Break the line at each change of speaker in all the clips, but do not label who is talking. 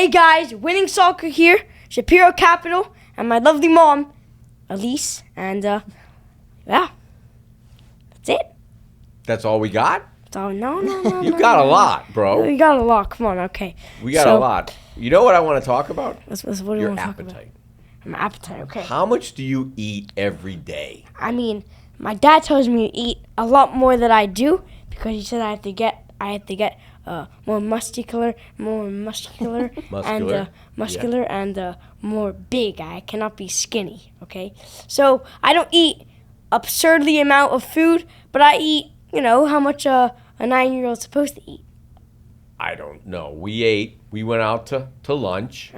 Hey guys, Winning Soccer here, Shapiro Capital, and my lovely mom, Elise, and yeah, that's it.
That's all we got?
So no.
You got a lot, bro.
We got a lot. Come on, okay.
We got a lot. You know what I want to talk about?
What do you
Your
want to talk about?
appetite.
My appetite, okay.
How much do you eat every day?
I mean, my dad tells me to eat a lot more than I do because he said I have to get more muscular, and muscular, and more big. I cannot be skinny. Okay, so I don't eat absurdly amount of food, but I eat, how much a 9-year-old's supposed to eat.
I don't know. We went out to lunch,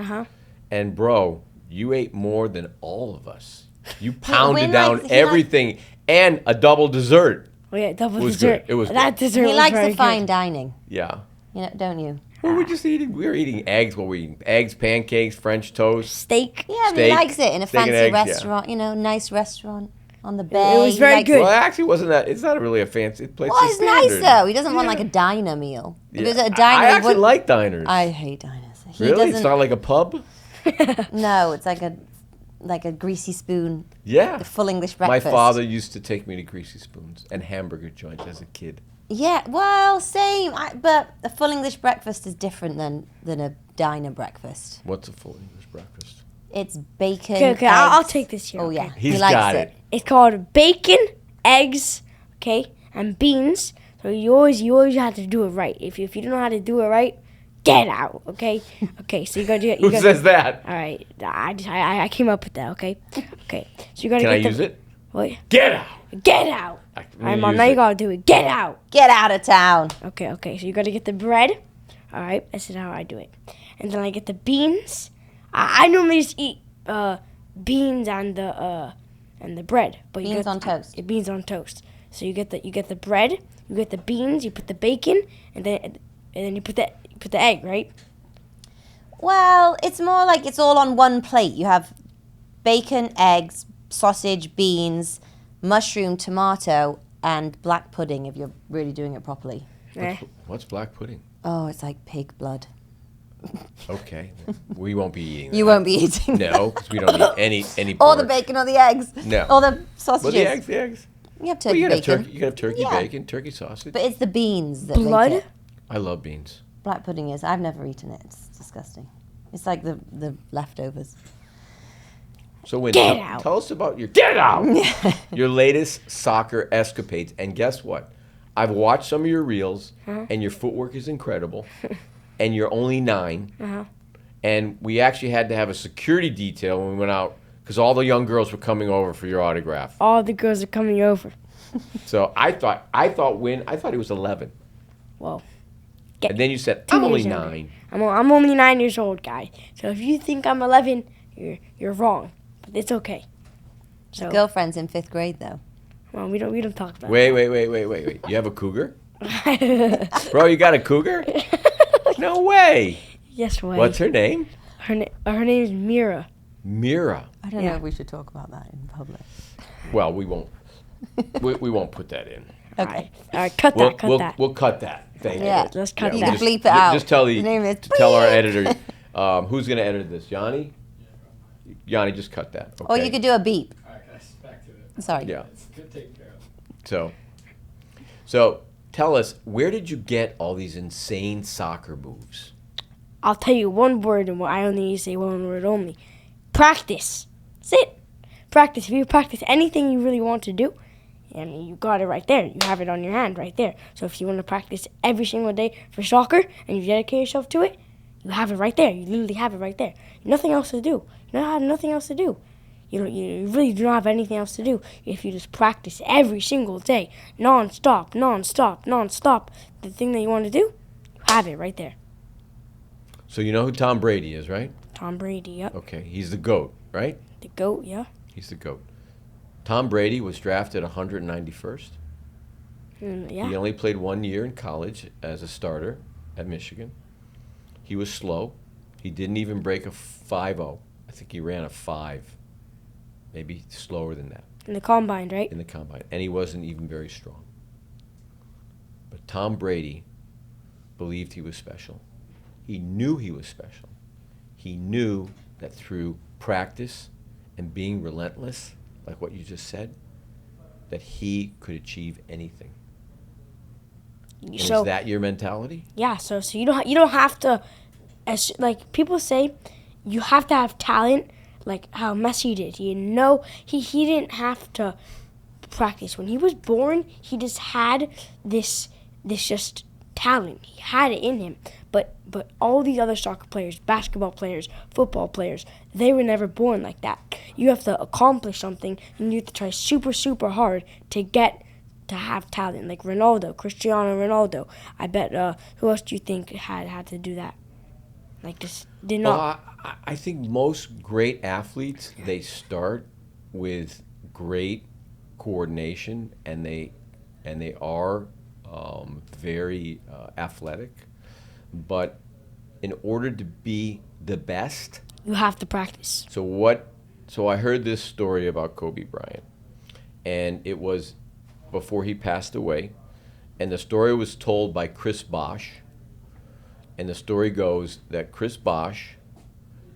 and bro, you ate more than all of us. You pounded down everything and a double dessert.
Oh yeah, double
dessert. It was
that
good.
dessert.
He
was
likes
very
the fine
good.
dining.
Yeah.
Don't you?
Well, we were eating eggs. What were we eating? Eggs, pancakes, French toast.
Steak.
Yeah, but he
Steak.
likes it in a
Steak and
fancy
eggs, yeah.
restaurant. Nice restaurant on the bay.
was very
He likes-
good.
Well, actually, wasn't that? It's not really a fancy place.
Well, it's nice though. He doesn't want like a diner meal. If it was a diner,
I
he
actually
wouldn't-
like diners.
I hate diners. He
Really? It's
doesn't.
not like a pub?
No, it's like a greasy spoon.
Yeah.
The full English
My
breakfast.
father used to take me to Greasy Spoons and hamburger joints as a kid.
Yeah, well, same. But a full English breakfast is different than a diner breakfast.
What's a full English breakfast?
It's bacon.
Okay, I'll
eggs.
take this here.
Oh
okay.
yeah,
He's
he likes
got it.
It's called bacon, eggs, okay, and beans. So you always have to do it right. If you don't know how to do it right, get out, okay? Okay, so you gotta do it.
Who says that?
All right, I came up with that, okay? Okay, so you gotta
Can I
get
use it?
What?
Get out!
Get out!
I'm
All
gonna
right, Mom,
use
now you
it.
gotta do it. Get out!
Get out of town.
Okay, so you gotta get the bread. All right, this is how I do it. And then I get the beans. I normally just eat beans and the bread. But
Beans on toast.
Yeah, beans on toast. So you get the bread, you get the beans, you put the bacon, and then you put the egg, right?
Well, it's more like it's all on one plate. You have bacon, eggs, sausage, beans, mushroom, tomato, and black pudding if you're really doing it properly.
Eh.
What's black pudding?
Oh, it's like pig blood.
Okay. We won't be eating that.
You won't be eating
No, because we don't eat any
or
pork.
the bacon or the eggs.
No.
Or the sausages.
Well, the eggs.
You have
Well,
turkey
you can have
bacon.
turkey. You can have turkey
Yeah.
bacon, turkey sausage.
But it's the beans that
Blood?
make it.
I love beans.
Black pudding is. I've never eaten it. It's disgusting. It's like the leftovers.
So Win,
Get out.
tell us about your latest soccer escapades. And guess what? I've watched some of your reels, and your footwork is incredible. And you're only 9. And we actually had to have a security detail when we went out because all the young girls were coming over for your autograph.
All the girls are coming over.
So I thought he was 11.
Whoa.
And then you said, I'm only
Teenager.
9.
I'm only 9 years old, guy. So if you think I'm 11, you're wrong. But it's okay. So
Girlfriend's in 5th grade though.
well, we don't talk about
Wait. You have a cougar? Bro, you got a cougar? No way.
Yes, way.
What's her name?
Her name is Mira.
Mira.
I don't
Yeah.
know if we should talk about that in public.
Well, we won't. we won't put that in.
Okay.
All right, cut that.
We'll cut that. Thank
Yeah.
you.
Let's cut
You
that.
can bleep it out.
Just tell
His name is
tell our editor. Who's going to edit this? Yanni? Yanni, just cut that. Okay?
Or you could do a beep.
All right, guys, back to it.
Sorry.
Yeah.
It's good taken care of.
So tell us, where did you get all these insane soccer moves?
I'll tell you one word, and I only need to say one word only. Practice. That's it. Practice. If you practice anything you really want to do, and you got it right there. You have it on your hand right there. So if you want to practice every single day for soccer, and you dedicate yourself to it, you have it right there. You literally have it right there. Nothing else to do. You don't have nothing else to do. You really do not have anything else to do if you just practice every single day, non-stop, the thing that you want to do, you have it right there.
So you know who Tom Brady is, right?
Tom Brady, yep.
Okay, he's the GOAT, right?
The GOAT, yeah.
He's the GOAT. Tom Brady was drafted 191st.
Yeah.
He only played 1 year in college as a starter at Michigan. He was slow. He didn't even break a 5.0. I think he ran a 5, maybe slower than that
In the combine, right?
in the combine. And he wasn't even very strong. But Tom Brady believed he was special. He knew he was special. he knew that through practice and being relentless, like what you just said, that he could achieve anything. And is that your mentality?
Yeah. So you don't have to, like people say, you have to have talent, like how Messi did. He didn't have to practice. When he was born, he just had this just talent. He had it in him. But all these other soccer players, basketball players, football players, they were never born like that. You have to accomplish something, and you have to try super, super hard to have talent. Like Ronaldo, Cristiano Ronaldo. I bet. Who else do you think had to do that? Like just did not.
Well, I think most great athletes, they start with great coordination, and they are very athletic. But in order to be the best,
you have to practice.
So I heard this story about Kobe Bryant, and it was before he passed away, and the story was told by Chris Bosh, and the story goes that Chris Bosh,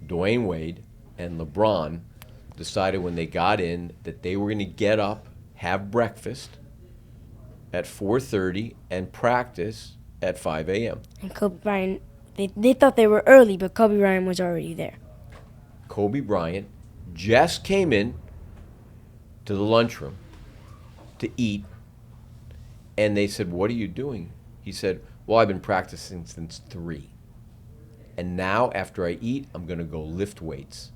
Dwayne Wade, and LeBron decided when they got in that they were going to get up, have breakfast at 4:30, and practice at 5 a.m.
And Kobe Bryant, they thought they were early, but Kobe Bryant was already there.
Kobe Bryant just came in to the lunchroom to eat, and they said, "What are you doing?" He said, "Well, I've been practicing since 3. And now after I eat, I'm going to go lift weights."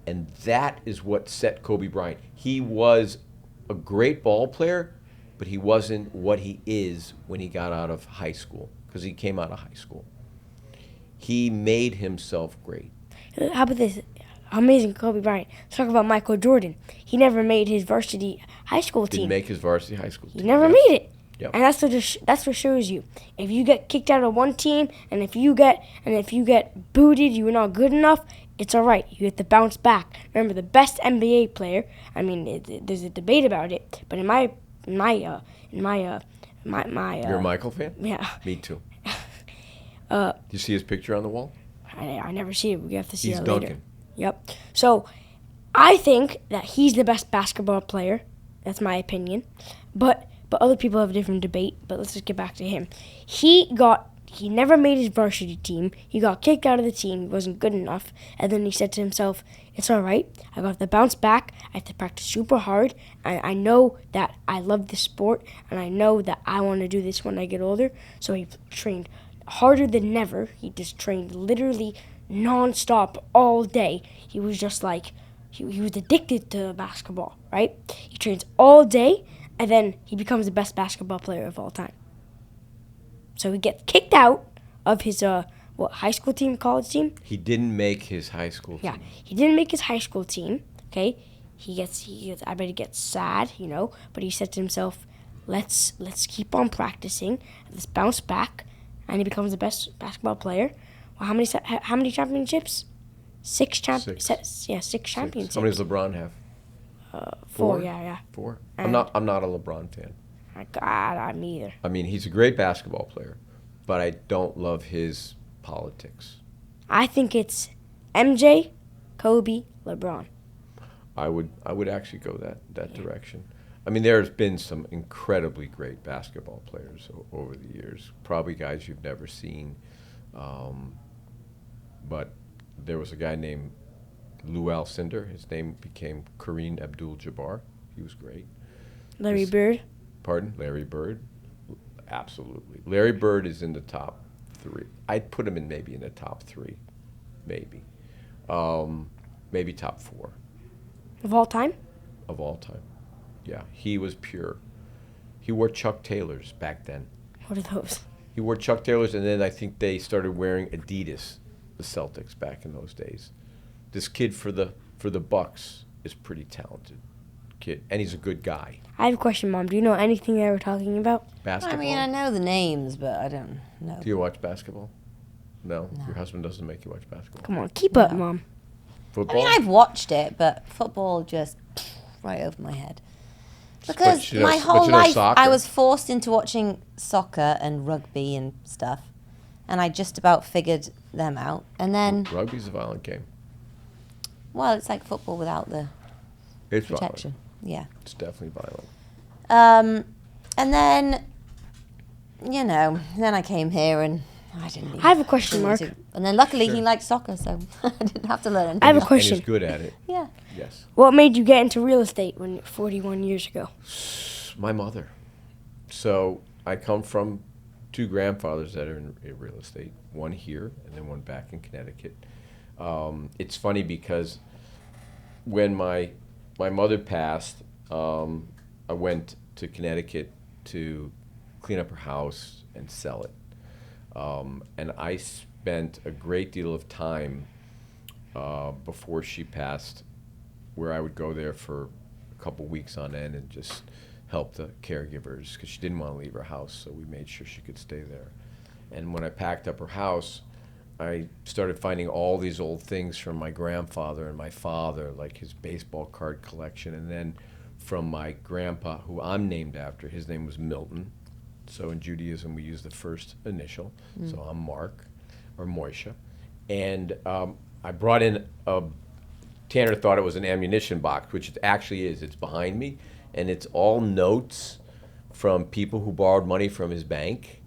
And that is what set Kobe Bryant. He was a great ball player, but he wasn't what he is when he got out of high school, because he came out of high school. He made himself great.
How about this? Amazing Kobe Bryant. Let's talk about Michael Jordan. He never made his varsity high school team.
Didn't make his varsity high school team.
He never made it.
Yep.
And that's what shows you. If you get kicked out of one team, and if you get booted, you're not good enough. It's all right. You have to bounce back. Remember, the best NBA player. I mean, there's a debate about it, but you're
a Michael fan?
Yeah.
Me too. Do you see his picture on the wall?
I never see it. We have to see
He's
it later.
dunking.
Yep. So, I think that he's the best basketball player. That's my opinion. But other people have a different debate. But let's just get back to him. He never made his varsity team. He got kicked out of the team. He wasn't good enough. And then he said to himself, "It's all right. I got to bounce back. I have to practice super hard. I know that I love this sport, and I know that I want to do this when I get older." So he trained harder than never. He just trained literally non-stop all day. He was just like, he was addicted to basketball, right? He trains all day, and then he becomes the best basketball player of all time. So he gets kicked out of his high school team, college team?
He didn't make his high school team.
Yeah, he didn't make his high school team. Okay, he gets. I bet he gets sad, But he said to himself, "Let's keep on practicing. Let's bounce back," and he becomes the best basketball player. Well, how many championships? 6 championships. Yeah, 6 championships.
How many does LeBron have?
4. Yeah.
4. I'm not a LeBron fan.
I'm either.
I mean, he's a great basketball player, but I don't love his politics.
I think it's MJ, Kobe, LeBron.
I would actually go that direction. I mean, there's been some incredibly great basketball players over the years. Probably guys you've never seen. But there was a guy named Lou Alcindor. His name became Kareem Abdul-Jabbar. He was great.
Larry Bird.
Pardon? Larry Bird? Absolutely. Larry Bird is in the top 3. I'd put him maybe in the top 3. Maybe. Maybe top 4.
Of all time?
Of all time. Yeah. He was pure. He wore Chuck Taylors back then.
What are those?
He wore Chuck Taylors, and then I think they started wearing Adidas, the Celtics, back in those days. This kid for the Bucks is pretty talented kid, and he's a good guy.
I have a question, Mom. Do you know anything that we're talking about?
Basketball?
I mean, I know the names, but I don't know.
Do you watch basketball? No. Your husband doesn't make you watch basketball?
Come on, keep up, Mom.
Football?
I mean, I've watched it, but football just right over my head. Because my whole life I was forced into watching soccer and rugby and stuff. and I just about figured them out. And then,
Rugby's a violent game.
well, it's like football without the
It's
protection.
violent.
Yeah.
It's definitely violent.
And then, then I came here and I didn't even
I have a question, Mark.
And then luckily
Sure.
he liked soccer, so I didn't have to learn anything.
I have a
And
question.
he's good at it.
Yeah.
Yes.
What made you get into real estate 41 years ago?
My mother. So I come from two grandfathers that are in real estate, one here and then one back in Connecticut. It's funny because when my mother passed, I went to Connecticut to clean up her house and sell it. And I spent a great deal of time before she passed where I would go there for a couple weeks on end and just help the caregivers because she didn't want to leave her house, so we made sure she could stay there. And when I packed up her house, I started finding all these old things from my grandfather and my father, like his baseball card collection, and then from my grandpa, who I'm named after. His name was Milton. So in Judaism, we use the first initial. So I'm Mark, or Moishe. And I brought in Tanner thought it was an ammunition box, which it actually is. It's behind me, and it's all notes from people who borrowed money from his bank.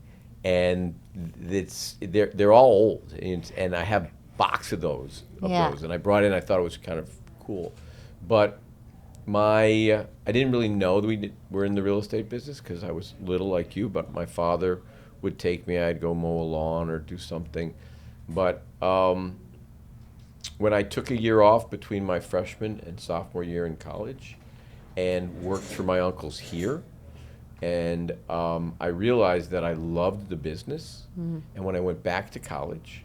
And they're all old, and I have a box of those. And I brought in. I thought it was kind of cool, but I didn't really know that we were in the real estate business because I was little like you. But my father would take me. I'd go mow a lawn or do something. But when I took a year off between my freshman and sophomore year in college, and worked for my uncles here. And I realized that I loved the business. And when I went back to college,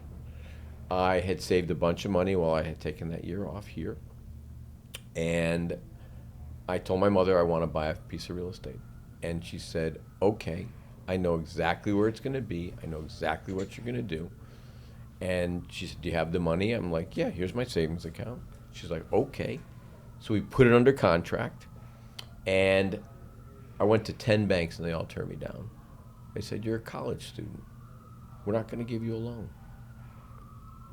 I had saved a bunch of money while I had taken that year off here. And I told my mother I want to buy a piece of real estate. And she said, okay, I know exactly where it's going to be. I know exactly what you're going to do. And she said, do you have the money? I'm like, yeah, here's my savings account. She's like, okay. So we put it under contract. And I went to 10 banks and they all turned me down. They said, you're a college student. We're not going to give you a loan.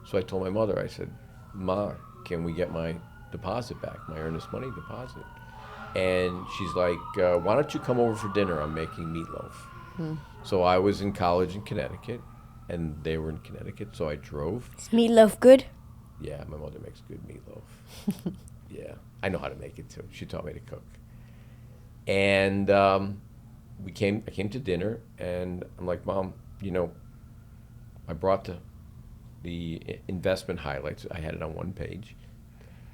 So I told my mother, I said, Ma, can we get my deposit back, my earnest money deposit? And she's like, why don't you come over for dinner? I'm making meatloaf. So I was in college in Connecticut and they were in Connecticut, so I drove.
Is meatloaf good?
Yeah, my mother makes good meatloaf. Yeah, I know how to make it too. She taught me to cook. And I came to dinner, and I'm like, Mom, I brought the investment highlights. I had it on one page.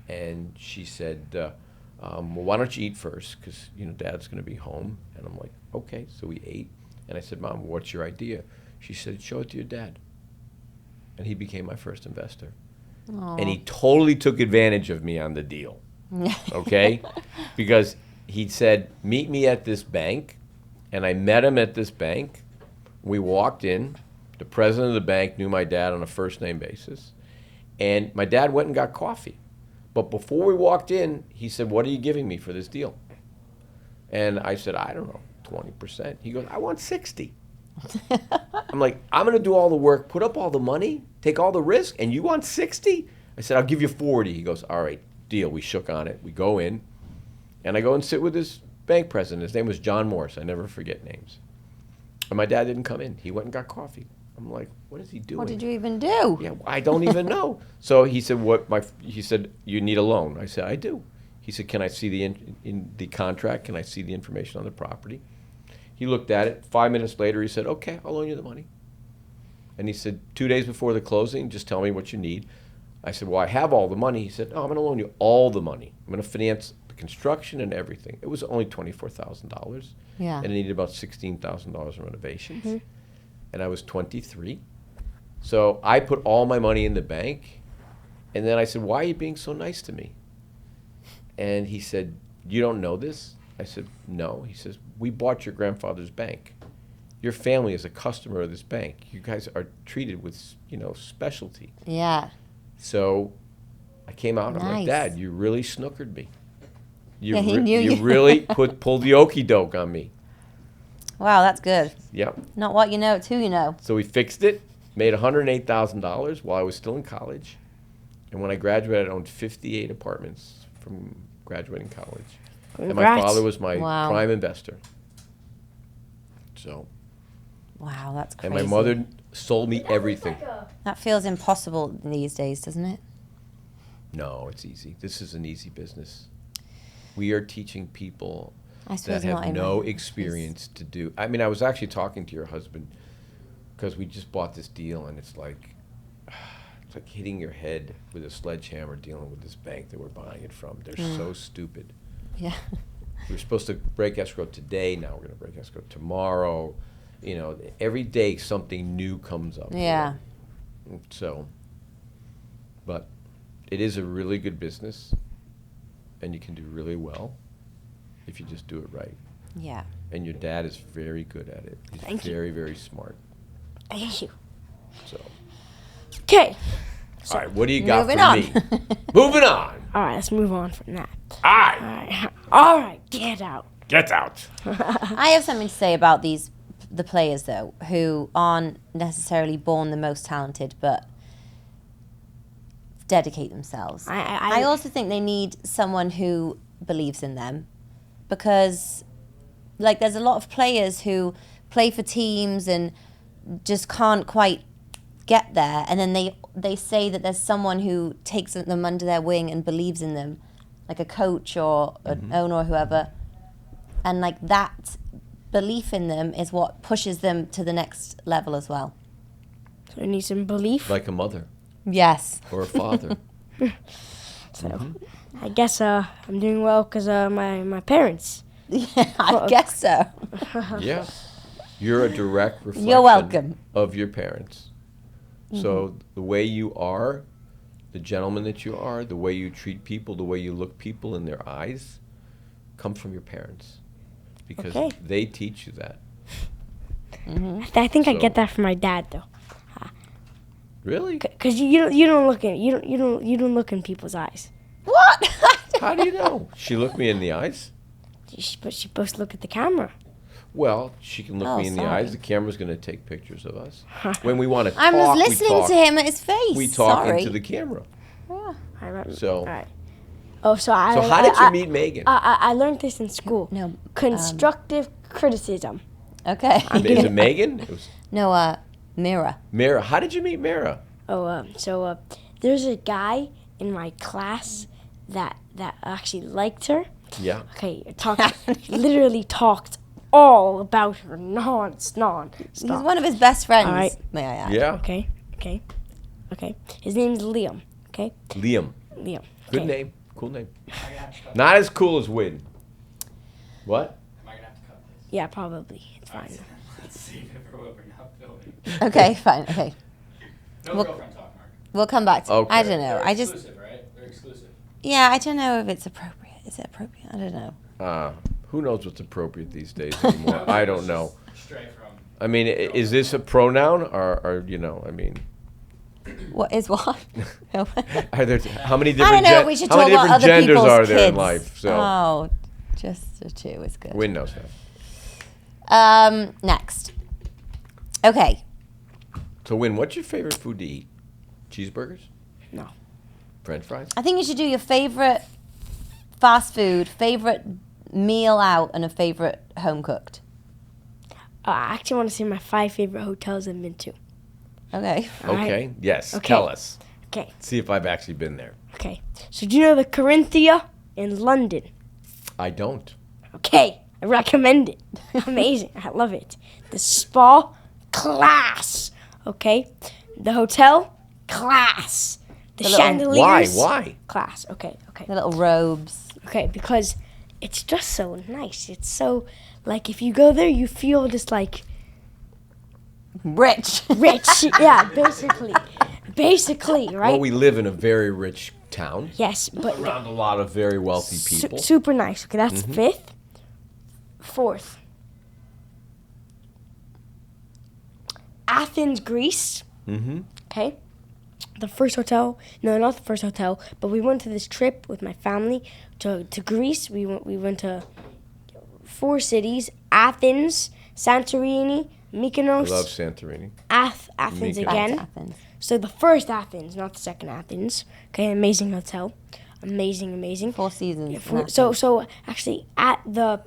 And she said, well, why don't you eat first? Because, Dad's going to be home. And I'm like, okay. So we ate. And I said, Mom, what's your idea? She said, show it to your dad. And he became my first investor.
Aww.
And he totally took advantage of me on the deal. Okay? Because he said, meet me at this bank. And I met him at this bank. We walked in. The president of the bank knew my dad on a first-name basis. And my dad went and got coffee. But before we walked in, he said, what are you giving me for this deal? And I said, I don't know, 20%. He goes, I want 60. I'm like, I'm going to do all the work, put up all the money, take all the risk, and you want 60? I said, I'll give you 40. He goes, all right, deal. We shook on it. We go in. And I go and sit with this bank president. His name was John Morse. I never forget names. And my dad didn't come in. He went and got coffee. I'm like, what is he doing?
What did you even do?
Yeah, I don't even know. So he said, he said, you need a loan. I said, I do. He said, can I see the contract? Can I see the information on the property? He looked at it. 5 minutes later, he said, okay, I'll loan you the money. And he said, 2 days before the closing, just tell me what you need. I said, well, I have all the money. He said, no, I'm going to loan you all the money. I'm going to finance the construction and everything. It was only $24,000.
Yeah.
And it needed about $16,000 in renovations. And I was 23. So I put all my money in the bank. And then I said, why are you being so nice to me? And he said, you don't know this? I said, no. He says, we bought your grandfather's bank. Your family is a customer of this bank. You guys are treated with, specialty.
Yeah.
So I came out and I'm like,
Nice.
Dad, you really snookered me. You,
Yeah, he knew
you
you.
really pulled the okie doke on me.
Wow, that's good.
Yep.
Not what you know, it's who you know.
So we fixed it. Made $108,000 while I was still in college. And when I graduated, I owned 58 apartments from graduating college. And my
Congrats.
father was my
Wow.
prime investor. So,
Wow, that's crazy.
and my mother sold me everything.
That feels impossible these days, doesn't it?
No, it's easy. This is an easy business. We are teaching people
I suppose
that
not
have
in
no
my-
experience to do. I mean, I was actually talking to your husband because we just bought this deal, and it's like hitting your head with a sledgehammer dealing with this bank that we're buying it from. They're so stupid.
Yeah.
We were supposed to break escrow today. Now we're going to break escrow tomorrow. You know, every day something new comes up.
Yeah.
So, but it is a really good business, and you can do really well if you just do it right.
Yeah.
And your dad is very good at it. He's
Thank you.
very, very smart.
Thank you.
So,
Okay.
all right, what do you got
Moving
for
on.
me? Moving on.
All right, let's move on from that.
All
All
right,
right. All right, get out.
get out.
I have something to say about the players though, who aren't necessarily born the most talented, but dedicate themselves. I also think they need someone who believes in them, because like there's a lot of players who play for teams and just can't quite get there, and then they say that there's someone who takes them under their wing and believes in them, like a coach or an owner or whoever, and like that belief in them is what pushes them to the next level as well.
So I need some belief.
Like a mother
Yes.
or a father.
So I guess I'm doing well because my parents.
Yeah, I guess so.
Yeah. You're a direct reflection
You're welcome.
of your parents. So the way you are, the gentleman that you are, the way you treat people, the way you look people in their eyes, comes from your parents. Because
Okay.
they teach you that.
I think I
So-
get that from my dad though,
Really?
because you don't look in people's eyes.
What?
How do you know? She looked me in the eyes?
But she's supposed to look at the camera.
Well, she can look
Oh,
me in the
sorry.
eyes. The camera's going to take pictures of us. When we want to talk,
I was
we
listening
talk.
to him at his face.
We talk
Sorry.
into the camera.
Yeah.
I remember.
So-
All right. Oh, so I.
So how did you meet Megan?
I learned this in school.
No.
Constructive criticism.
Okay.
Is it Megan? It was
No, Mira.
Mara. How did you meet Mara?
So there's a guy in my class that actually liked her.
Yeah.
Okay, literally talked all about her non-stop.
He's one of his best friends,
All right.
may I add.
Yeah.
Okay. His name's Liam. Okay,
Liam.
Liam.
Good
Okay.
name. Cool name.
Am I gonna have to cut
Not as cool as Win. What?
Am I gonna have to cut this?
Yeah, probably. It's fine.
Alright, let's save it for when we're not filming.
Okay, fine. Okay.
No
Well-
girlfriend talk, Mark.
We'll come back to
Okay.
I don't know.
They're
I just
exclusive, right? They're exclusive.
Yeah, I don't know if it's appropriate. Is it appropriate? I don't know.
Who knows what's appropriate these days anymore? I don't know.
Stray from.
I mean, is this a pronoun or you know? I mean,
What is what?
are there how many
I
different
don't know. We should
how
talk
many
about
different
other
genders
people's
are there
kids.
in life? So
Oh, just the two is good.
Win knows that.
Next. Okay.
So Win, what's your favorite food to eat? Cheeseburgers?
No.
French fries?
I think you should do your favorite fast food, favorite meal out, and a favorite home cooked.
I actually want to say my 5 favorite hotels I've been to.
Okay.
All right?
Okay. Yes.
Okay.
Tell us.
Okay.
See if I've actually been there.
Okay. So do you know the Corinthia in London?
I don't.
Okay. I recommend it. Amazing. I love it. The spa, class. Okay. The hotel, class. The
The little-
chandeliers.
Why?
Class. Okay.
The little robes.
Okay. Because it's just so nice. It's so, like, if you go there, you feel just like
Rich.
rich. Yeah, basically, right?
Well, we live in a very rich town
Yes, but
around a lot of very wealthy people.
super nice. Okay, that's 5th. 4th, Athens, Greece.
Mm-hmm.
Okay, the first hotel. No, not the first hotel. But we went to this trip with my family to Greece. We went to 4 cities: Athens, Santorini,
I
Mykonos,
love Santorini.
Athens
Mykonos.
Back
again.
to Athens.
So the first Athens, not the second Athens. Okay, amazing hotel, amazing.
Four Seasons.
Yeah,
in
so
Athens.
actually at the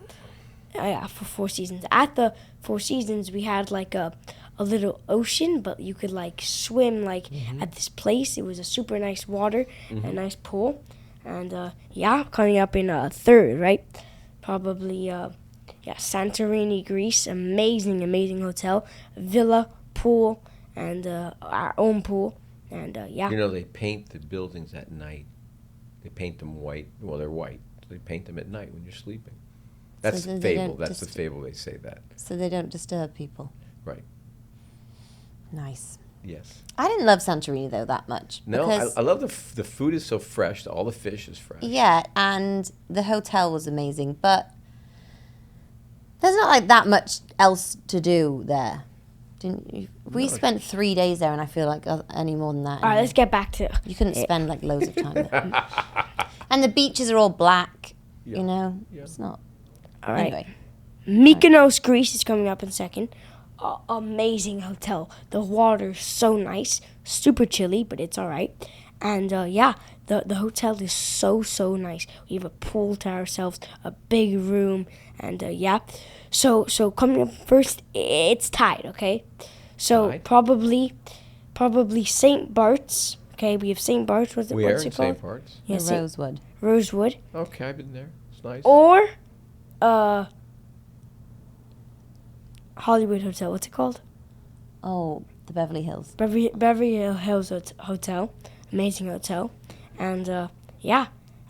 for Four Seasons, at the Four Seasons we had like a little ocean, but you could like swim like at this place. It was a super nice water, a nice pool, and coming up in third, right? Probably Santorini, Greece, amazing hotel, villa, pool, and our own pool, and
You know, they paint the buildings at night. They paint them white. Well, they're white. So they paint them at night when you're sleeping. That's
So
the
they
fable.
don't
That's the
just-
fable. They say that.
So they don't disturb people.
Right.
Nice.
Yes.
I didn't love Santorini though that much.
No,
because,
I love the food is so fresh. All the fish is fresh.
yeah, and the hotel was amazing, but there's not like that much else to do there. Didn't you? We
No.
spent 3 days there, and I feel like any more than that.
all right, let's get back to
You couldn't spend like loads of time there. And the beaches are all black.
Yeah.
You know,
Yeah.
it's not.
all right.
Anyway,
Mykonos, Greece is coming up in second. Amazing hotel. The water's so nice, super chilly, but it's all right. And the hotel is so nice. We have a pool to ourselves, a big room, and So coming up first, it's tied. Okay, so
Tied?
probably St. Bart's. Okay, we have St. Bart's. What's
Where
it
in
called?
St. Bart's?
Yeah,
the
St.
Rosewood.
Rosewood,
Okay, I've been there. It's nice.
or Hollywood Hotel. What's it called?
Oh, the Beverly Hills.
Beverly Hills Hotel, amazing hotel, and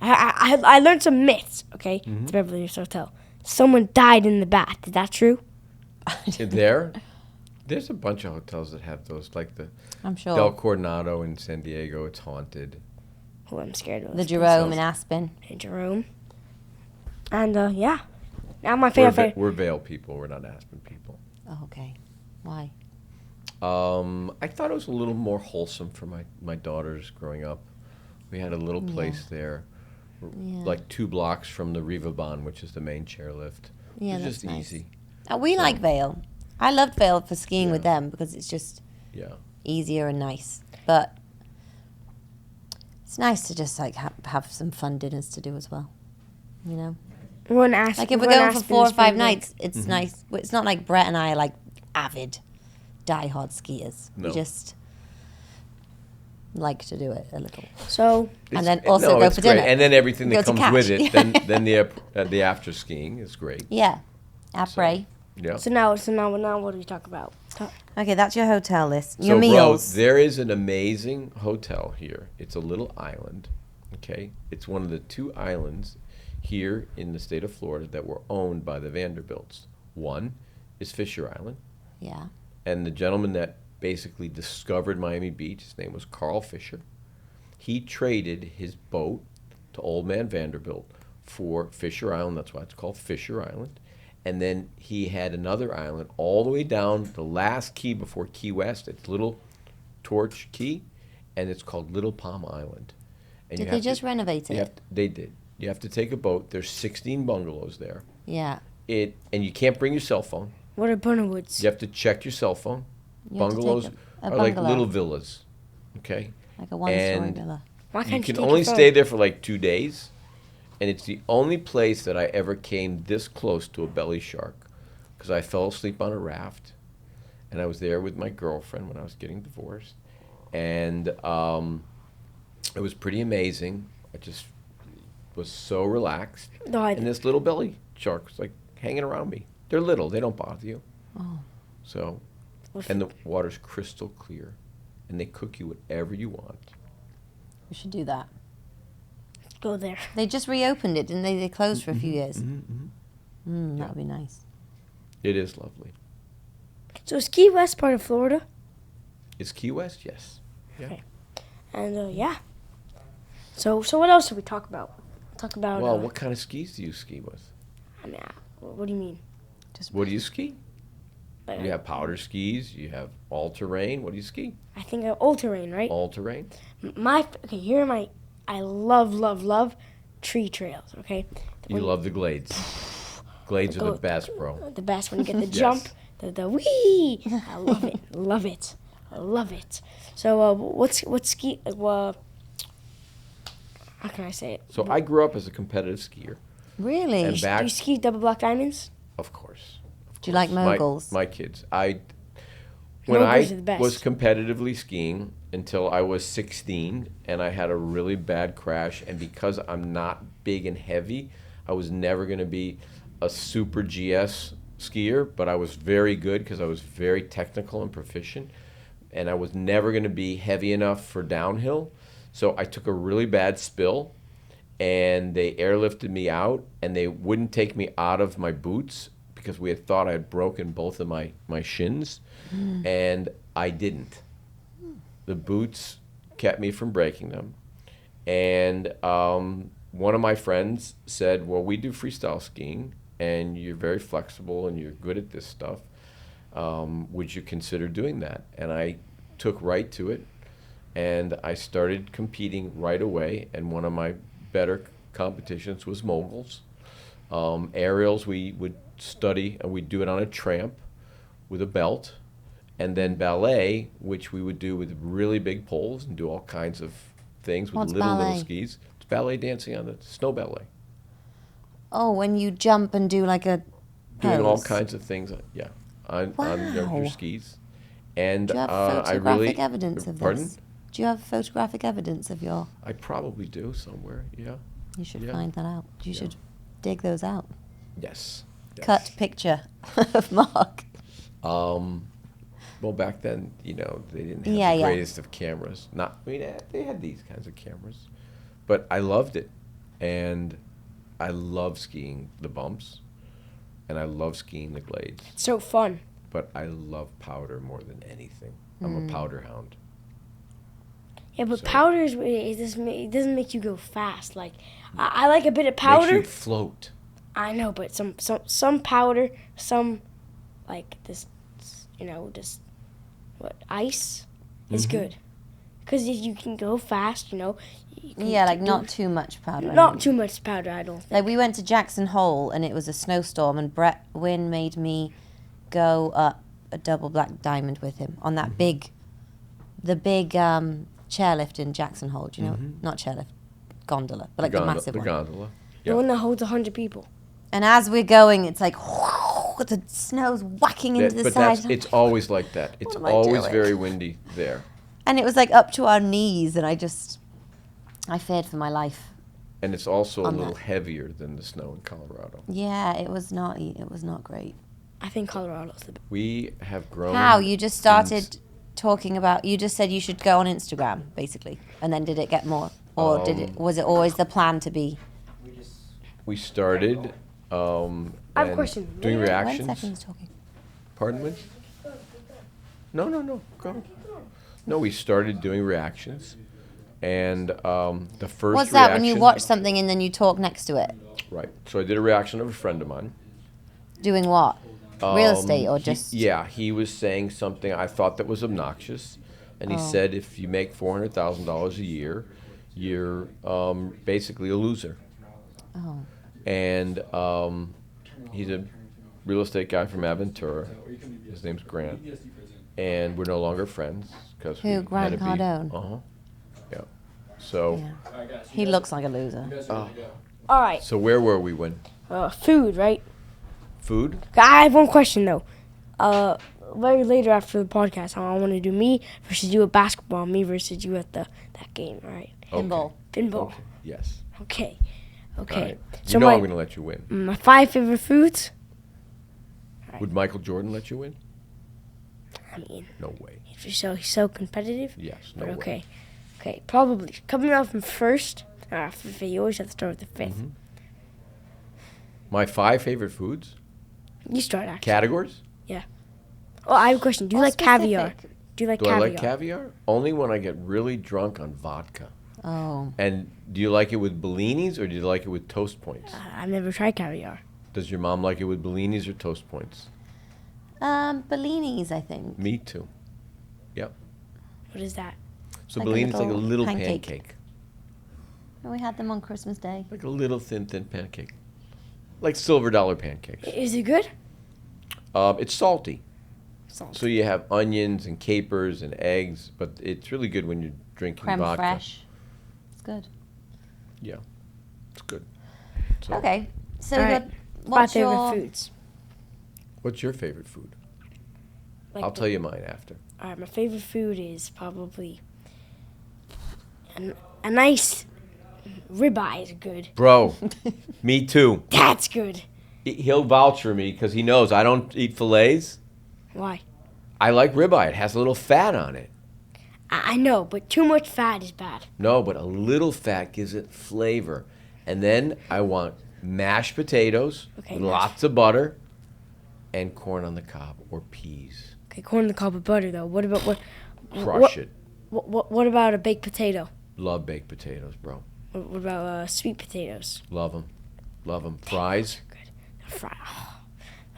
I learned some myths. Okay, it's Beverly Hills Hotel. Someone died in the bath. Is that true?
There's a bunch of hotels that have those, like the
I'm sure.
Del Coronado in San Diego. It's haunted.
Oh, I'm scared of
The
those
Jerome
places.
in Aspen.
And Jerome, and now my
We're,
favorite.
we're Vale people. We're not Aspen people.
Oh, okay. Why?
I thought it was a little more wholesome for my daughters growing up. We had a little place there,
Yeah.
like 2 blocks from the Rivabahn, which is the main chairlift.
Yeah,
it was
that's
just
nice.
easy.
We
So-
like Vale. I loved Vale for skiing
Yeah.
with them because it's just
Yeah.
easier and nice. But it's nice to just like have some fun dinners to do as well. You know,
One Aspen.
like if we're
one
going for
Aspen
4 or
is
5
pretty
nights, it's nice. It's not like Brett and I are like avid, diehard skiers.
No.
We just like to do it a little.
big. So
And then
It's-
also
no,
go
it's
for
great.
dinner.
And then everything
Go
that
to
comes with
catch.
it. Then the after skiing is great.
Yeah, après.
Yeah.
now what do we talk about?
Okay, that's your hotel list. Your
So,
meals.
bro, there is an amazing hotel here. It's a little island, okay? It's one of the 2 islands here in the state of Florida that were owned by the Vanderbilts. One is Fisher Island,
Yeah.
and the gentleman that basically discovered Miami Beach, his name was Carl Fisher. He traded his boat to Old Man Vanderbilt for Fisher Island. That's why it's called Fisher Island. And then he had another island all the way down the last key before Key West. It's Little Torch Key, and it's called Little Palm Island. And
Did they just renovate it?
They did. You have to take a boat. There's 16 bungalows there.
Yeah.
And you can't bring your cell phone.
What are Bonawoods?
You have to check your cell phone.
You have to take
Bungalows
a
are like
bungalow.
little villas, okay?
Like a one-story
And
villa.
Why
You
can't you
can
take
only
your phone?
stay there for like 2 days, and it's the only place that I ever came this close to a belly shark, because I fell asleep on a raft, and I was there with my girlfriend when I was getting divorced, and it was pretty amazing. I just was so relaxed,
No, I
and this little belly shark was like hanging around me. They're little; they don't bother you.
Oh.
So, and the water's crystal clear, and they cook you whatever you want.
We should do that.
go there.
They just reopened it, didn't they? They closed for a few years.
Mm-hmm.
That would be nice.
It is lovely.
So is Key West part of Florida?
Is Key West? Yes. Yeah.
Okay. And yeah. So what else should we talk about? Talk about.
Well, what kind of skis do you ski with?
I mean, what do you mean?
Just
What do you ski?
Like,
You have powder skis. You have all-terrain. What do you ski?
I think all terrain, right?
All-terrain.
Here are my. I love tree trails. Okay.
You love the glades. Glades are the
Go-
best, bro.
The best when you get the
Yes.
jump, the wee. I love it. Love it. I love it. So what's ski? How can I say it?
So I grew up as a competitive skier,
Really?
and
Do
back,
you ski double black diamonds?
of course.
Do you like moguls?
My kids. When
Moguls are
I
the best.
was competitively skiing until I was 16, and I had a really bad crash, and because I'm not big and heavy, I was never going to be a super GS skier, but I was very good because I was very technical and proficient, and I was never going to be heavy enough for downhill. So I took a really bad spill, and they airlifted me out, and they wouldn't take me out of my boots because we had thought I had broken both of my shins, and I didn't. The boots kept me from breaking them. And one of my friends said, well, we do freestyle skiing, and you're very flexible, and you're good at this stuff. Would you consider doing that? And I took right to it, and I started competing right away, and one of my better competitions was moguls. Aerials, we would study, and we'd do it on a tramp with a belt, and then ballet, which we would do with really big poles and do all kinds of things with
What's
little
ballet?
skis. It's ballet dancing on the snow ballet.
Oh, when you jump and do like a
Doing all
pose.
kinds of things, on your
Wow.
skis. And
Do you have
I
photographic
really
evidence of
pardon?
this? Do you have photographic evidence of your?
I probably do somewhere. Yeah.
You should
Yeah.
find that out. You
Yeah.
should dig those out.
Yes. Yes.
Cut picture of Mark.
Well, back then, they didn't have
Yeah,
the
yeah.
greatest of cameras. They had these kinds of cameras, but I loved it, and I love skiing the bumps, and I love skiing the glades.
It's so fun.
But I love powder more than anything. I'm a powder hound.
Yeah, but
So-
powder it doesn't make you go fast. Like I like a bit of
Makes
powder.
you float.
I know, but some powder, some like this, ice is
Mhm.
good, because if you can go fast, you can
Yeah, like
do-
not too much powder.
not too much powder. I don't think.
Like we went to Jackson Hole and it was a snowstorm and Brett Wynn made me go up a double black diamond with him on that big chairlift in Jackson Hole. Do you know? Not chairlift, gondola, but like the massive
the
one.
gondola.
The
Yeah.
one that holds 100 people.
And as we're going, it's like the snow's whacking into the
But
side.
it's always like that. It's
am I
always
doing?
very windy there.
And it was like up to our knees, and I feared for my life.
And it's also a
On
little
that.
heavier than the snow in Colorado.
Yeah, it was not great.
I think Colorado's the best.
We have grown.
How you just started
since-
talking about? You just said you should go on Instagram, basically, and then did it get more, or was it always the plan to be?
We started
I have a
and
question.
doing
Where-
One
reactions.
second, he's talking.
Pardon me? No. Go. No, we started doing reactions. And the first
What's that when you
reaction-
watch something and then you talk next to it?
Right. So I did a reaction of a friend of mine.
Doing what? Real estate or just?
He was saying something I thought that was obnoxious. And he
Oh.
said if you make $400,000 a year, you're basically a loser.
Oh.
And he's a real estate guy from Aventura. His name's Grant. And we're no longer friends because
Who, Grant Cardone?
Uh-huh. Yeah. So,
Yeah. He looks like a loser.
All right,
so where were we when?
food, right?
Food?
I have one question though. Very later after the podcast, I want to do me versus you at basketball, me versus you at that game, all right?
Pinball.
Pinball.
Okay. Yes.
Okay.
All
Okay.
right.
So
You know
my
I'm going to let you win.
my 5 favorite foods.
Would Michael Jordan let you win?
I mean,
No way.
he's so competitive.
Yes, no
But
way.
okay. Okay, probably coming out from first. You always have to start with the 5th.
Mm-hmm. My 5 favorite foods?
You start actually.
Categories?
Oh, I have a question. Do you
Oh,
like caviar?
specific.
Do you like
Do
caviar?
I like caviar? Only when I get really drunk on vodka.
Oh.
And do you like it with Bellinis or do you like it with Toast Points?
I've never tried caviar.
Does your mom like it with Bellinis or Toast Points?
Bellinis, I think.
Me too.
What is that?
So
Like a
Bellini's like a
little
little
pancake.
pancake.
We had them on Christmas Day.
Like a little thin pancake. Like silver dollar pancakes.
Is it good?
It's salty.
Salt.
So you have onions and capers and eggs, but it's really good when you're drinking
Creme
vodka.
fraiche. It's good.
Yeah, it's good. So,
Okay. So
All
you
right.
got,
My
what's
favorite
your
foods.
what's your favorite food?
Like
I'll tell you mine after.
All right, my favorite food is probably a nice ribeye is good.
Bro, me too.
That's good.
He'll vouch for me because he knows I don't eat fillets.
Why?
I like ribeye. It has a little fat on it.
I know, but too much fat is bad.
No, but a little fat gives it flavor. And then I want mashed potatoes,
Okay,
with lots of butter, and corn on the cob or peas.
Okay, corn on the cob with butter though. What about
Crush it.
What about a baked potato?
Love baked potatoes, bro.
What about sweet potatoes?
Love them. Love them. Fries.
Good. Fry. Oh.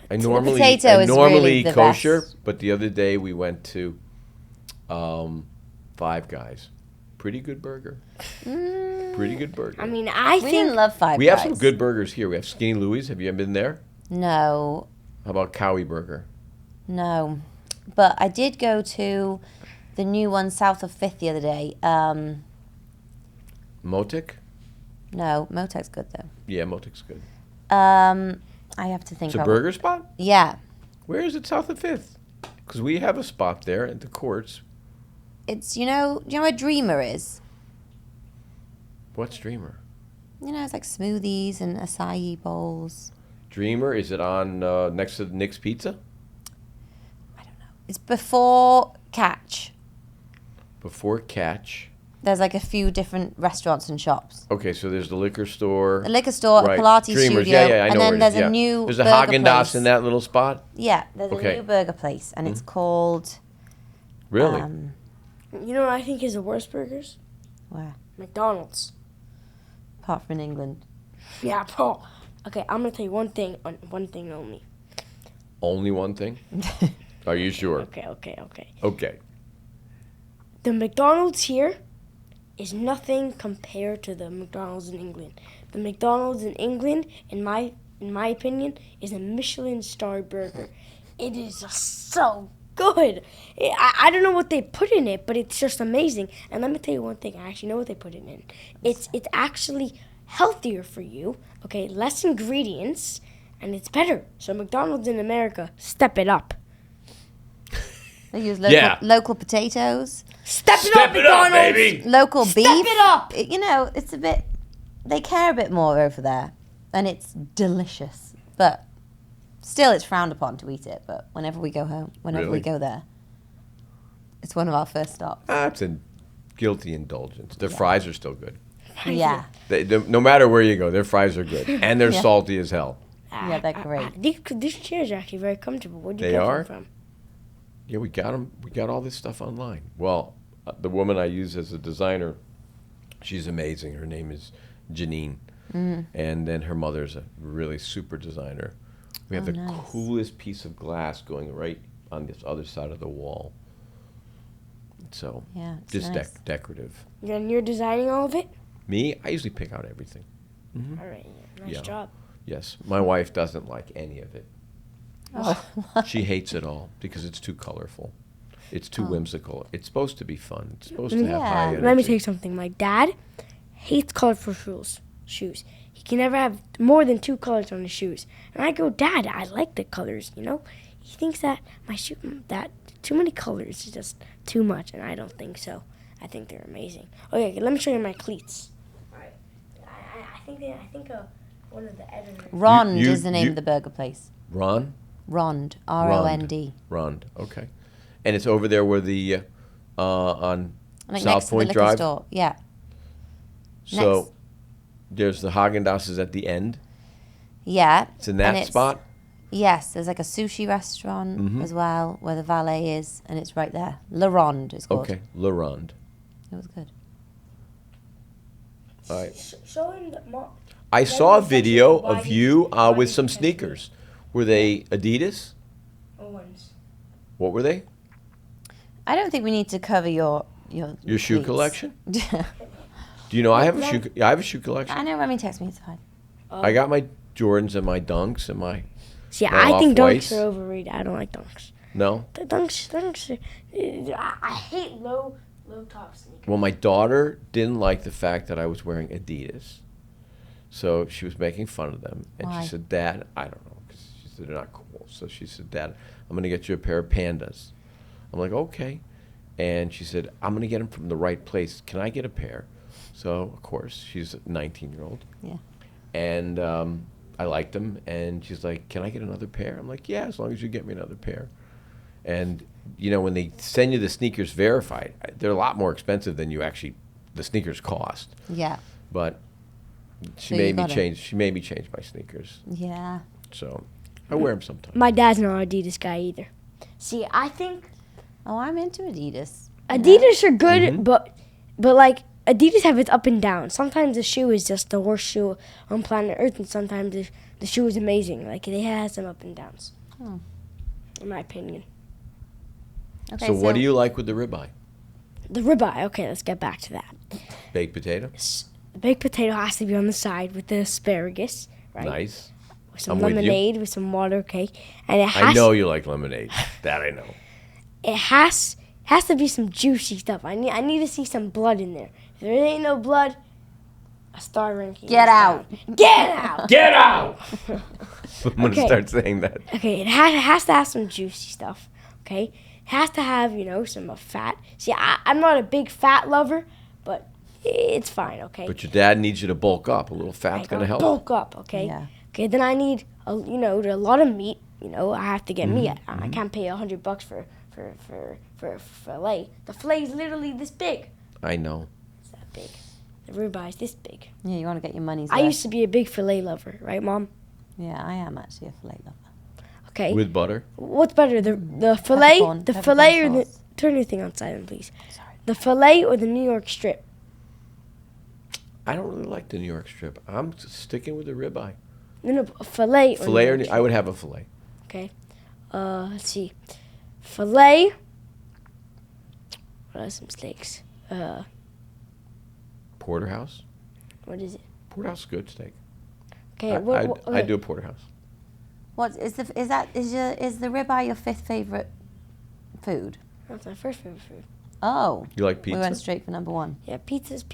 I normally
potato is really
eat
the
kosher,
best.
but the other day we went to Five Guys. Pretty good burger. Pretty good burger.
I mean, I
We
think
didn't love Five
we
Guys.
have some good burgers here. We have Skinny Louie's. Have you ever been there?
No,
How about Cowie Burger?
no. But I did go to the new one south of 5th the other day.
Motic?
No, Motec's good though.
Yeah, Motic's good.
I have to think
It's a
of
burger spot?
Yeah.
Where is it south of 5th? Because we have a spot there at the courts.
It's, do you know where Dreamer is?
What's Dreamer?
You know, it's like smoothies and acai bowls.
Dreamer, is it on next to Nick's Pizza?
It's before Catch.
Before Catch.
There's like a few different restaurants and shops.
Okay, so there's the liquor store.
A liquor store,
Right.
a Pilates
Dreamers.
studio,
Yeah, I know
and
where
then
it
there's
is, yeah.
a new
There's a
burger
Haagen-Dazs
place.
in that little spot?
Yeah, there's
Okay.
a new burger place, and it's called
Really?
you know what I think is the worst burgers?
where?
McDonald's.
Apart from in England.
Yeah, bro. Okay, I'm gonna tell you one thing only.
Only one thing? Are you sure?
Okay.
Okay.
The McDonald's here is nothing compared to the McDonald's in England. The McDonald's in England, in my opinion, is a Michelin star burger. It is just so good. I don't know what they put in it, but it's just amazing. And let me tell you one thing. I actually know what they put it in. It's actually healthier for you. Okay, less ingredients, and it's better. So McDonald's in America, step it up.
They use
Yeah.
local potatoes,
Step it up,
Step it up,
McDonald's.
baby!
local beef.
it up!
You know, it's a bit. They care a bit more over there, and it's delicious. But still, it's frowned upon to eat it. But whenever we go home, whenever
Really?
we go there, it's one of our first stops.
That's a guilty indulgence. Their fries are still good.
Yeah,
No matter where you go, their fries are good. And they're
Yeah.
salty as hell.
yeah, they're great.
These chairs are actually very comfortable. Where'd you
They
get them
are?
from?
Yeah, we got them. We got all this stuff online. Well, the woman I use as a designer, she's amazing. Her name is Janine. And then her mother's a really super designer. We have the
nice.
coolest piece of glass going right on this other side of the wall. So,
Yeah, it's
just
nice.
decorative.
And you're designing all of it?
Me, I usually pick out everything.
All right. Nice
Yeah.
job.
Yes, my wife doesn't like any of it.
Oh,
She hates it all because it's too colorful. It's
Oh.
too whimsical. It's supposed to be fun. It's supposed to have high
Yeah.
energy.
Let me tell you something. My dad hates colorful shoes. He can never have more than 2 colors on his shoes. And I go, Dad, I like the colors, you know? He thinks that my shoe, that too many colors is just too much, and I don't think so. I think they're amazing. Okay, let me show you my cleats. All right. I think one of the editors.
Rond
You-
is the name
you-
of the burger place.
Ron?
Rond, R-O-N-D.
Rond, okay. And it's over there where the, on
Like
South
next to the
Point
liquor
Drive?
store. Yeah.
So
Next.
there's the Haagen-Dazs at the end.
Yeah.
It's in that
and
spot?
Yes, there's like a sushi restaurant
Mm-hmm.
as well where the valet is, and it's right there. Le Ronde is called.
Okay, Le Ronde.
It was good.
All right.
Show him the
I saw a video
Why
of
did-
you
why
with
did
some
you text me?
sneakers. Were they Adidas?
ones.
What were they?
I don't think we need to cover your
Shoe
cleats.
collection? Do you know I have a shoe collection?
I know Remy texted me. It's fine.
Oh.
I got my Jordans and my Dunks and my
See,
my
I think
Off-Whites.
dunks are overrated. I don't like dunks.
No?
The dunks. I hate low top sneakers.
Well, my daughter didn't like the fact that I was wearing Adidas. So she was making fun of them. And
Why?
she said, Dad, I don't know. 'Cause she said they're not cool. So she said, Dad, I'm going to get you a pair of Pandas. I'm like, okay. And she said, I'm going to get them from the right place. Can I get a pair? So, of course, she's a 19-year-old.
Yeah.
And I liked them. And she's like, can I get another pair? I'm like, yeah, as long as you get me another pair. And, you know, when they send you the sneakers verified, they're a lot more expensive than the sneakers cost.
Yeah.
But she
So you
made me
got 'em.
change. She made me change my sneakers.
Yeah.
So I wear them sometimes.
My dad's not an Adidas guy either. See, I think
Oh, I'm into Adidas.
Adidas are good,
Mhm.
but like Adidas have its up and down. Sometimes the shoe is just the worst shoe on planet Earth, and sometimes the shoe is amazing. Like they have some up and downs,
Oh.
in my opinion.
Okay,
So what do you like with the ribeye?
The ribeye. Okay, let's get back to that.
Baked potato?
The baked potato has to be on the side with the asparagus, right?
Nice.
With some
I'm with you.
lemonade, with some water, okay? And it
I
has
know you like lemonade. That I know.
it has to be some juicy stuff. I need to see some blood in there. If there ain't no blood, a star ranking.
Get
is
out.
down. Get out.
Get out! I'm going to
Okay.
start saying that.
Okay, it has to have some juicy stuff. Okay, it has to have some fat. See, I'm not a big fat lover, but it's fine. Okay.
But your dad needs you to bulk up. A little
I
fat's going
gotta
to help.
bulk up. Okay.
Yeah.
Okay, then I need a lot of meat. I have to get meat.
Mm-hmm.
I can't pay $100 for fillet. The fillet is literally this big.
I know.
It's that big. The ribeye is this big.
Yeah, you want to get your money's
I
worth.
used to be a big fillet lover, right, Mom?
Yeah, I am actually a filet lover.
Okay.
With butter?
What's better, the fillet, the
Peppercorn
fillet, or the
sauce.
turn your thing on silent, please.
Sorry.
The fillet or the New York strip?
I don't really like the New York strip. I'm sticking with the ribeye.
No, fillet.
Filet
New
or
York
I would have a filet.
Okay. Let's see. Filet. What are some steaks?
Porterhouse?
What is it?
Porterhouse is good steak.
Okay.
I'd do a porterhouse.
What is the ribeye your fifth favorite food?
That's my first favorite food.
Oh,
You like
we
pizza?
went straight for number one.
Yeah, pizza's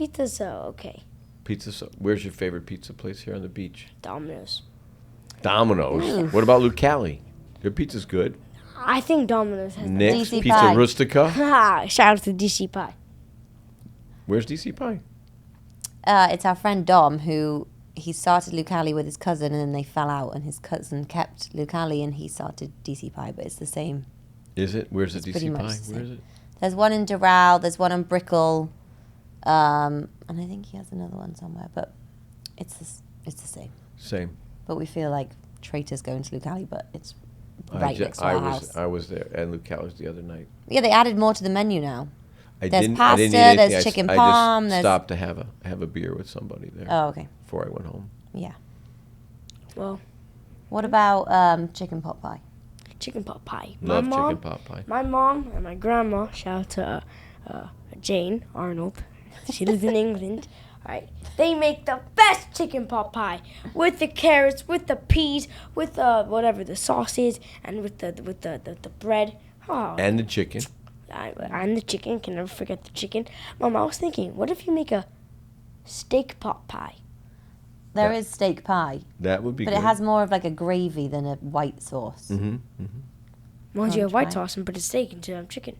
okay.
Pizza. Where's your favorite pizza place here on the beach?
Domino's.
Domino's.
Oof.
What about Lucali? Their pizza's good.
I think Domino's has
Nick's
DC
Pizza
Pie.
Rustica.
Shout out to DC Pie.
Where's DC Pie?
It's our friend Dom who he started Lucali with his cousin and then they fell out and his cousin kept Lucali and he started DC Pie, but it's the same.
Is it? Where's the
pretty
DC
much
Pie?
the
Where
same.
is it?
There's one in Doral, there's one in Brickell, and I think he has another one somewhere, but it's the same.
Same.
But we feel like traitors going to Lucali, but it's right next to our house.
I was there at Lucali's the other night.
Yeah, they added more to the menu now.
I
There's
didn't eat
pasta,
anything.
there's
I
chicken
just
parm, there's-
stopped to have a beer with somebody there
Oh, okay.
before I went home.
Yeah.
Well,
What about chicken pot pie?
chicken pot pie.
Love
my mom,
chicken pot pie.
My mom and my grandma, shout out to Jane Arnold. She lives in England. All right, they make the best chicken pot pie with the carrots, with the peas, with whatever the sauce is, and with the bread. Oh,
And the chicken.
and the chicken. Can never forget the chicken. Mom, I was thinking, what if you make a steak pot pie?
There
Yeah.
is steak pie,
That would be
but
good.
it has more of like a gravy than a white sauce.
Mm-hmm.
Why don't you have white
try.
sauce and put a steak instead of chicken?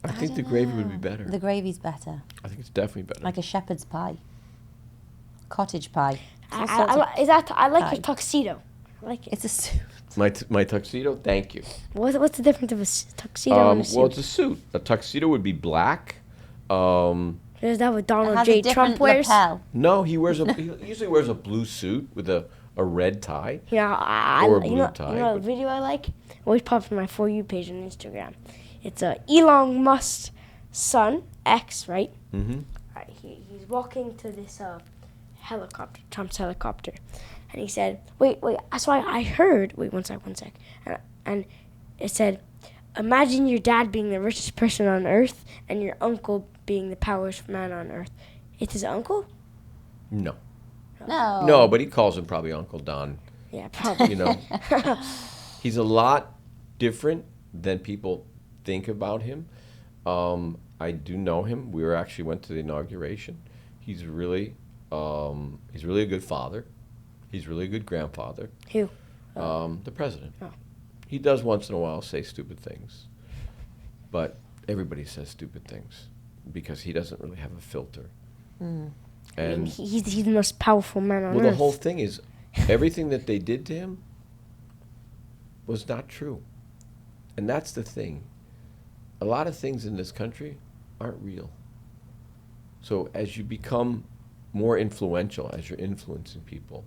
I think the
don't
gravy would
know.
be better.
The gravy's better,
I think it's definitely better.
like a shepherd's pie, cottage pie.
I,
All sorts of-
I like
pie.
your tuxedo. I like it.
It's a suit.
My tuxedo. Thank you.
What's the difference of a tuxedo and a suit?
Well, it's a suit. A tuxedo would be black.
Is that what
It
Donald
has
J.
a different
Trump wears?
lapel.
No, he usually wears a blue suit with a red tie.
Yeah,
Or a
you
blue
know,
tie,
you know the
but-
video I like? Always pops on my For You page on Instagram. It's Elon Musk's son, X, right?
Mm-hmm.
Right, he's walking to this helicopter, Trump's helicopter, and he said, "Wait." So I heard. Wait, one sec. And it said, "Imagine your dad being the richest person on earth, and your uncle being the powerful man on earth." It's his uncle?
No.
No.
No, but he calls him probably Uncle Don.
Yeah, probably.
You know, he's a lot different than people think about him. I do know him. We actually went to the inauguration. He's really a good father. He's really a good grandfather.
Who?
The president.
Oh.
He does once in a while say stupid things, but everybody says stupid things because he doesn't really have a filter.
Mm.
And
He's the most powerful man on
well,
earth.
the whole thing is everything that they did to him was not true, and that's the thing. A lot of things in this country aren't real. So as you become more influential, as you're influencing people,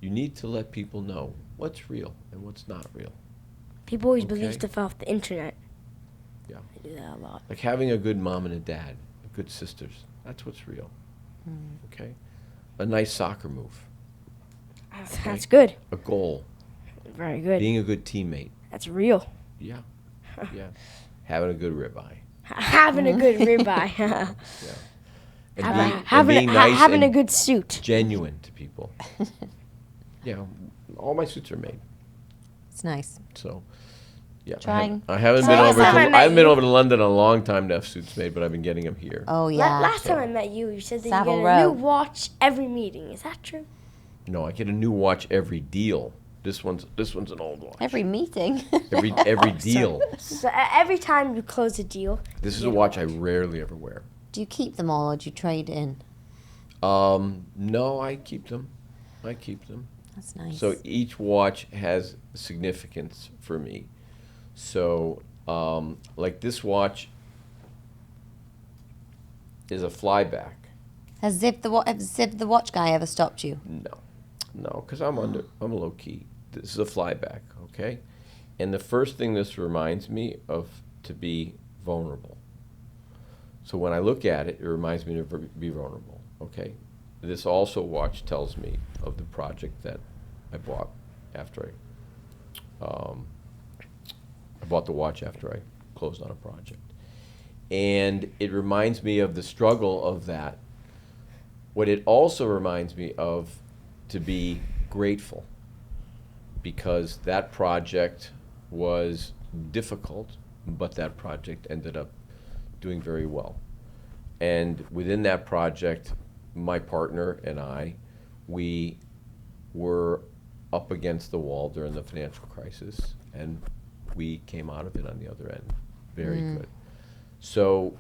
you need to let people know what's real and what's not real.
People always
Okay.
believe stuff off the internet.
Yeah.
They do that a lot.
Like having a good mom and a dad, good sisters, that's what's real. Okay? A nice soccer move,
That's good.
a goal,
Very good.
being a good teammate.
That's real.
Yeah. Yeah. Having a good ribeye.
Having a good ribeye.
Yeah. And
having a
and
good suit.
genuine to people. Yeah. All my suits are made.
It's nice.
So, yeah.
Trying.
I haven't
So
been
last
over.
time I met
I haven't been
you-
over to London in a long time to have suits made, but I've been getting them here.
Oh yeah.
Last time I met you, you said that
Savile
you get a new
Row.
watch every meeting. Is that true?
No, I get a new watch every deal. This one's an old watch.
Every meeting.
Every deal.
So every time you close a deal,
This is a watch I rarely ever wear.
Do you keep them all or do you trade in?
No, I keep them.
That's nice.
So each watch has significance for me. So, like this watch is a flyback.
Has Zip the watch guy ever stopped you?
No, because I'm low key. This is a flyback, okay? And the first thing this reminds me of to be vulnerable. So when I look at it, it reminds me to be vulnerable, okay? This also watch tells me of the project that I bought after I bought the watch after I closed on a project. And it reminds me of the struggle of that. What it also reminds me of to be grateful, because that project was difficult, but that project ended up doing very well. And within that project, my partner and I, we were up against the wall during the financial crisis, and we came out of it on the other end. Very good. So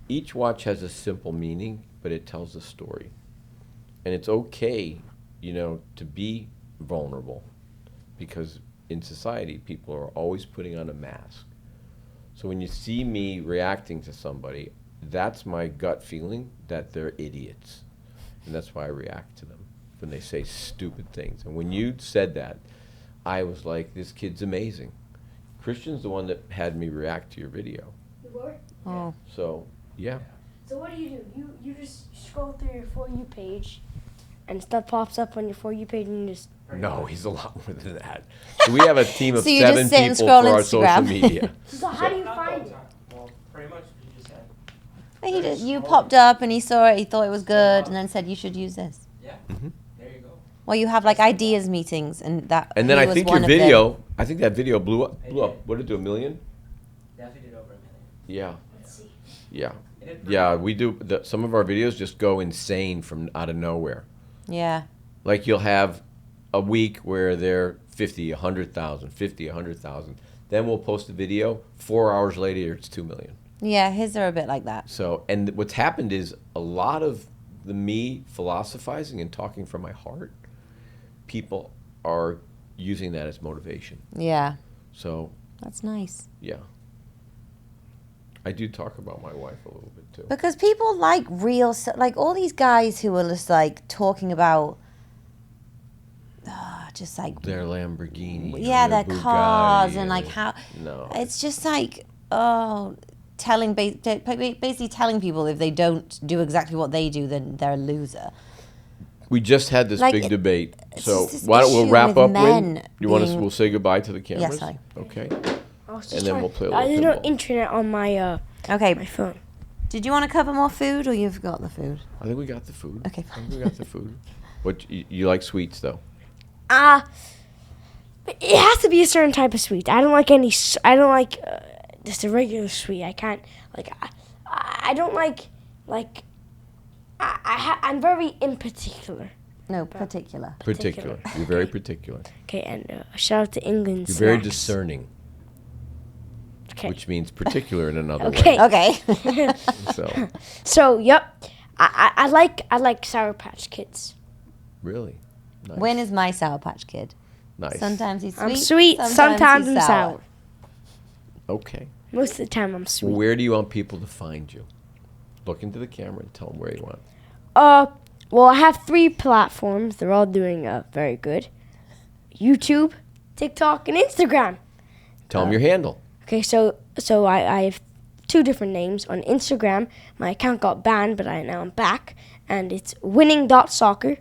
each watch has a simple meaning, but it tells a story. And it's okay, to be vulnerable, because in society, people are always putting on a mask. So when you see me reacting to somebody, that's my gut feeling that they're idiots. And that's why I react to them when they say stupid things. And when you said that, I was like, this kid's amazing. Christian's the one that had me react to your video.
Oh.
So, yeah.
So what do? You just scroll through your For You page, and stuff pops up on your For You page, and you just...
No, he's a lot more than that. So we have a team of
So you
7
just sit and
people
scroll
for our social
Instagram.
media.
So how do you
Not all
find
the
it?
time. Well, pretty much you just said.
You popped up and he saw it, he thought it was good, and then said you should use this.
Yeah.
Mhm.
There you go.
Well, you have like ideas meetings, and that.
And then
he
I
was
think
one
your
of them.
video, I think that video blew up.
It
Blew up.
did.
What did it do, 1 million?
Definitely did over 1 million.
Yeah.
Let's see.
Yeah.
It did pretty
Yeah,
well.
we do. Some of our videos just go insane from out of nowhere.
Yeah.
Like you'll have a week where they're 50, 100,000, 50, 100,000. Then we'll post a video. 4 hours later, it's 2 million.
Yeah, his are a bit like that.
So, and what's happened is a lot of the me philosophizing and talking from my heart, people are using that as motivation.
Yeah,
So,
that's nice.
yeah. I do talk about my wife a little bit too.
Because people like real, like all these guys who are just like talking about, just like,
Their Lamborghini. or
yeah, their
Bugatti
cars and like how,
No.
it's just like, basically telling people if they don't do exactly what they do, then they're a loser.
We just had this
Like,
big debate.
it's
So
just this
why don't we'll
issue
wrap
with
up,
men
Win? You want us?
being-
We'll say goodbye to the cameras.
sorry.
Okay.
I was just
And then
trying-
we'll play a little
There's no
pinball.
internet on my
Okay,
phone.
did you want to cover more food or you've got the food?
I think we got the food.
Okay,
I think we got the food. What you like sweets though?
It has to be a certain type of sweet. I don't like any. I don't like just a regular sweet. I can't like. I don't like. I'm very in particular.
No, particular.
Particular. You're very particular.
Okay, and shout out to England.
You're very
Snacks.
discerning,
Okay.
which means particular in another
Okay.
Okay.
way. So,
So yep, I like Sour Patch Kids.
really, nice.
When is my Sour Patch Kid?
Nice.
Sometimes he's sweet.
I'm sweet. Sometimes I'm sour.
Okay.
Most of the time I'm sweet.
Where do you want people to find you? Look into the camera and tell them where you want.
Well, I have 3 platforms. They're all doing very good. YouTube, TikTok, and Instagram.
Tell them your handle.
Okay, so I have 2 different names. On Instagram, my account got banned, but now I'm back. And it's winning.soccer,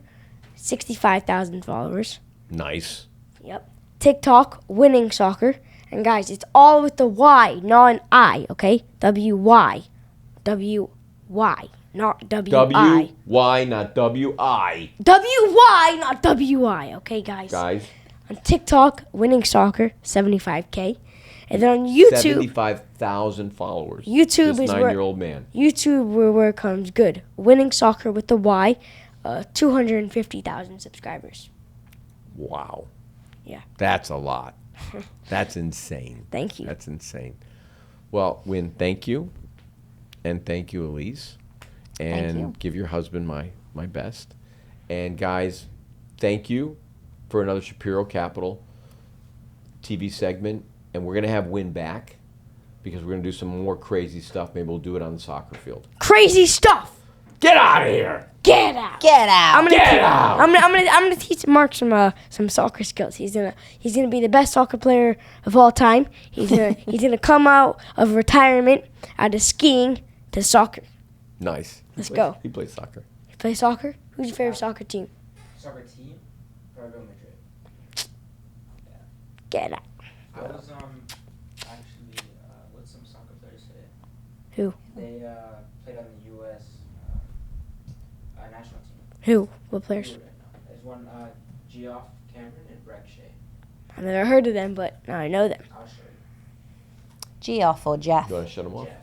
65,000 followers.
Nice.
Yep. TikTok, winning soccer. And guys, it's all with the Y, not an I, okay? W-Y. W-Y, not W-I.
W-Y, not W-I.
W-Y, not W-I, okay, guys?
Guys,
On TikTok, winning soccer, 75K. And then on YouTube,
75,000 followers.
YouTube
this
is where
9-year-old man.
YouTube where it comes good. Winning soccer with the Y, 250,000 subscribers.
Wow.
Yeah.
That's a lot. That's insane.
Thank you.
That's insane. Well, Win, thank you. And thank you, Elise. And
you.
give your husband my best. And guys, thank you for another Shapiro Capital TV segment. And we're going to have Win back because we're going to do some more crazy stuff. Maybe we'll do it on the soccer field.
Crazy stuff.
Get out of here!
Get out.
Get out.
I'm gonna teach Mark some soccer skills. He's gonna be the best soccer player of all time. He's gonna come out of retirement out of skiing to soccer.
Nice.
Let's go.
He plays soccer.
You play soccer? Who's your favorite soccer team?
Soccer team, Real Madrid.
Get out.
I was actually with some soccer players today.
Who?
They played on the U.S. National team.
Who? What players?
Right now. There's one Geoff Cameron and Breck Shea.
I've never heard of them, but now I know them.
I'll show you.
Geoff or Jeff?
You want to shut him off?
Jeff.